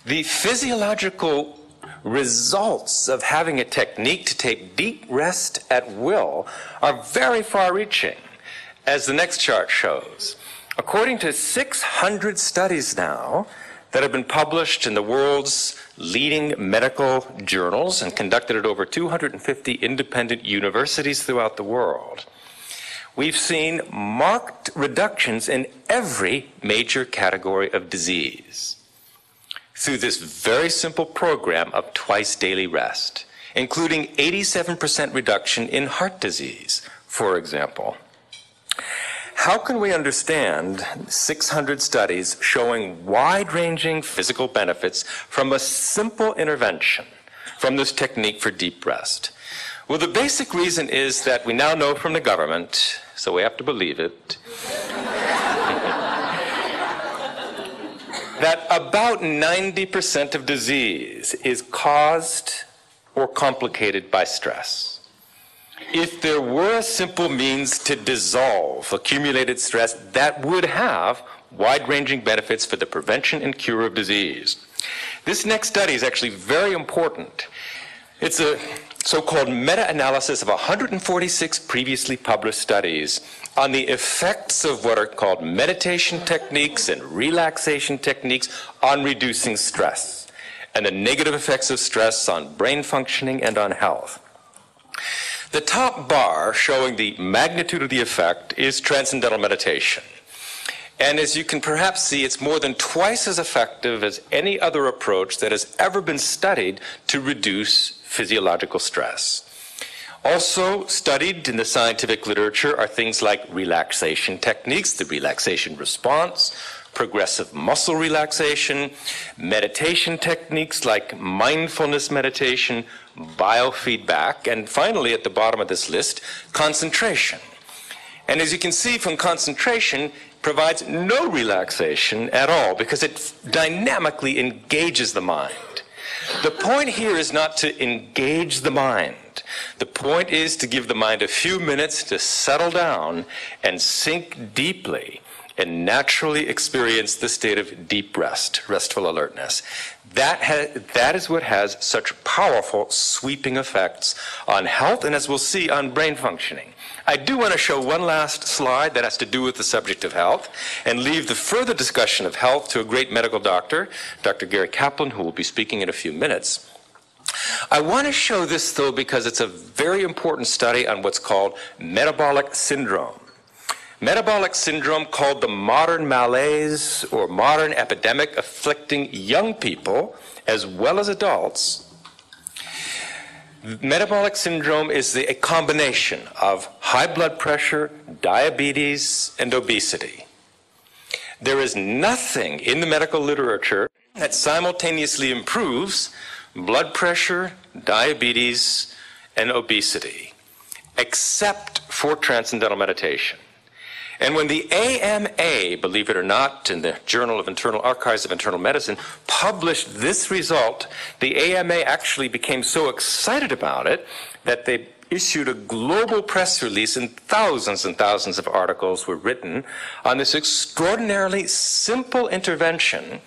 The physiological results of having a technique to take deep rest at will are very far-reaching, as the next chart shows. According to 600 studies now that have been published in the world's leading medical journals and conducted at over 250 independent universities throughout the world, we've seen marked reductions in every major category of disease through this very simple program of twice daily rest, including 87% reduction in heart disease, for example. How can we understand 600 studies showing wide-ranging physical benefits from a simple intervention from this technique for deep rest? Well, the basic reason is that we now know from the government, so we have to believe it, that about 90% of disease is caused or complicated by stress. If there were a simple means to dissolve accumulated stress, that would have wide-ranging benefits for the prevention and cure of disease. This next study is actually very important. It's a so-called meta-analysis of 146 previously published studies on the effects of what are called meditation techniques and relaxation techniques on reducing stress, and the negative effects of stress on brain functioning and on health. The top bar showing the magnitude of the effect is Transcendental Meditation. And as you can perhaps see, it's more than twice as effective as any other approach that has ever been studied to reduce physiological stress. Also studied in the scientific literature are things like relaxation techniques, the relaxation response, progressive muscle relaxation, meditation techniques like mindfulness meditation, biofeedback, and finally at the bottom of this list, concentration. And as you can see from concentration, provides no relaxation at all because it dynamically engages the mind. The point here is not to engage the mind. The point is to give the mind a few minutes to settle down and sink deeply and naturally experience the state of deep rest, restful alertness. That is what has such powerful, sweeping effects on health and, as we'll see, on brain functioning. I do want to show one last slide that has to do with the subject of health and leave the further discussion of health to a great medical doctor, Dr. Gary Kaplan, who will be speaking in a few minutes. I want to show this, though, because it's a very important study on what's called metabolic syndrome. Metabolic syndrome, called the modern malaise or modern epidemic afflicting young people as well as adults. Metabolic syndrome is a combination of high blood pressure, diabetes, and obesity. There is nothing in the medical literature that simultaneously improves blood pressure, diabetes, and obesity, except for Transcendental Meditation. And when the AMA, believe it or not, in the Journal of Internal Archives of Internal Medicine, published this result, the AMA actually became so excited about it that they issued a global press release, and thousands of articles were written on this extraordinarily simple intervention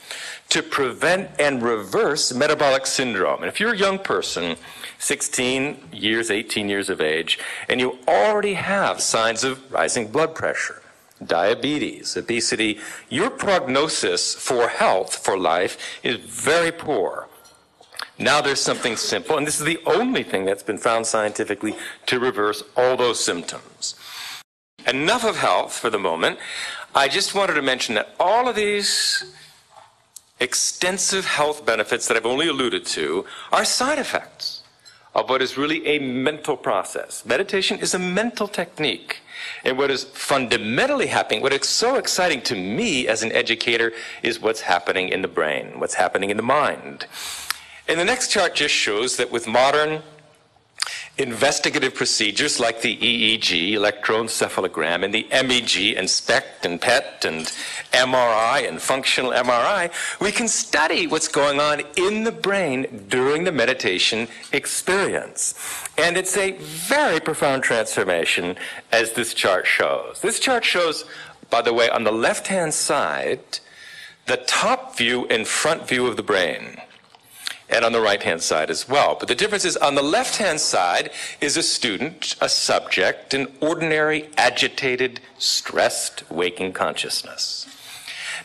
to prevent and reverse metabolic syndrome. And if you're a young person, 16 years, 18 years of age, and you already have signs of rising blood pressure, diabetes, obesity, your prognosis for health, for life, is very poor. Now there's something simple, and this is the only thing that's been found scientifically to reverse all those symptoms. Enough of health for the moment. I just wanted to mention that all of these extensive health benefits that I've only alluded to are side effects of what is really a mental process. Meditation is a mental technique. And what is fundamentally happening, what is so exciting to me as an educator, is what's happening in the brain, what's happening in the mind. And the next chart just shows that with modern investigative procedures like the EEG, electroencephalogram, and the MEG, and SPECT, and PET, and MRI, and functional MRI, we can study what's going on in the brain during the meditation experience. And it's a very profound transformation, as this chart shows. This chart shows, by the way, on the left-hand side, the top view and front view of the brain, and on the right-hand side as well. But the difference is on the left-hand side is a student, a subject, an ordinary, agitated, stressed, waking consciousness.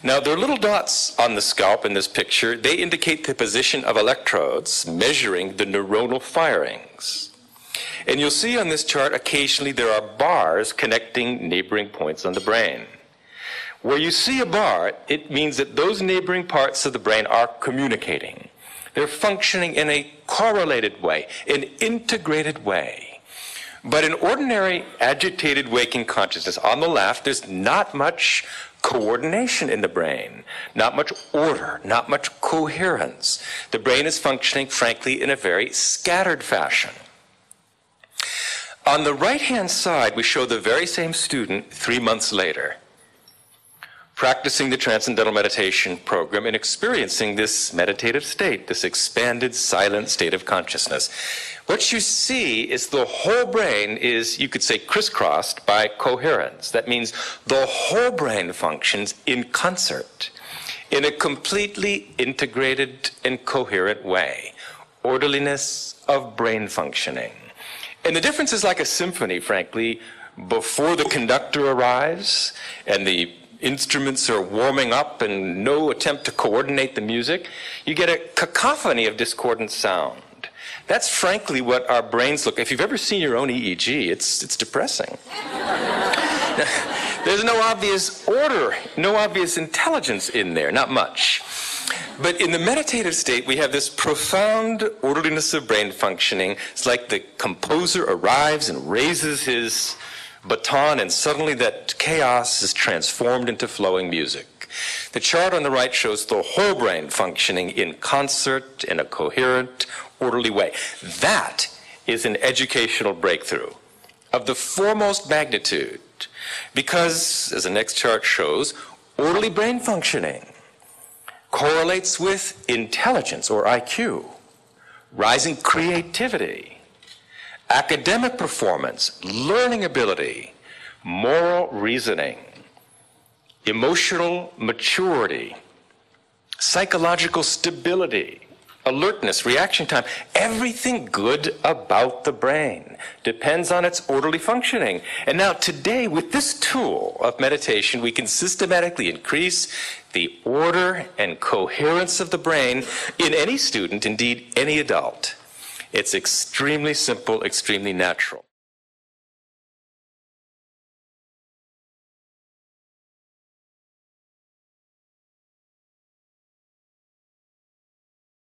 Now, there are little dots on the scalp in this picture. They indicate the position of electrodes measuring the neuronal firings. And you'll see on this chart occasionally there are bars connecting neighboring points on the brain. Where you see a bar, it means that those neighboring parts of the brain are communicating. They're functioning in a correlated way, an integrated way. But in ordinary agitated waking consciousness, on the left, there's not much coordination in the brain, not much order, not much coherence. The brain is functioning, frankly, in a very scattered fashion. On the right-hand side, we show the very same student 3 months later, practicing the Transcendental Meditation program and experiencing this meditative state, this expanded, silent state of consciousness. What you see is the whole brain is, you could say, crisscrossed by coherence. That means the whole brain functions in concert, in a completely integrated and coherent way. Orderliness of brain functioning. And the difference is like a symphony, frankly. Before the conductor arrives and the instruments are warming up and no attempt to coordinate the music, you get a cacophony of discordant sound. That's frankly what our brains look like. If you've ever seen your own EEG, it's depressing. There's no obvious order, no obvious intelligence in there, not much. But in the meditative state, we have this profound orderliness of brain functioning. It's like the composer arrives and raises his baton, and suddenly that chaos is transformed into flowing music. The chart on the right shows the whole brain functioning in concert, in a coherent, orderly way. That is an educational breakthrough of the foremost magnitude, because, as the next chart shows, orderly brain functioning correlates with intelligence, or IQ, rising creativity, academic performance, learning ability, moral reasoning, emotional maturity, psychological stability, alertness, reaction time. Everything good about the brain depends on its orderly functioning. And now today, with this tool of meditation, we can systematically increase the order and coherence of the brain in any student, indeed any adult. It's extremely simple, extremely natural.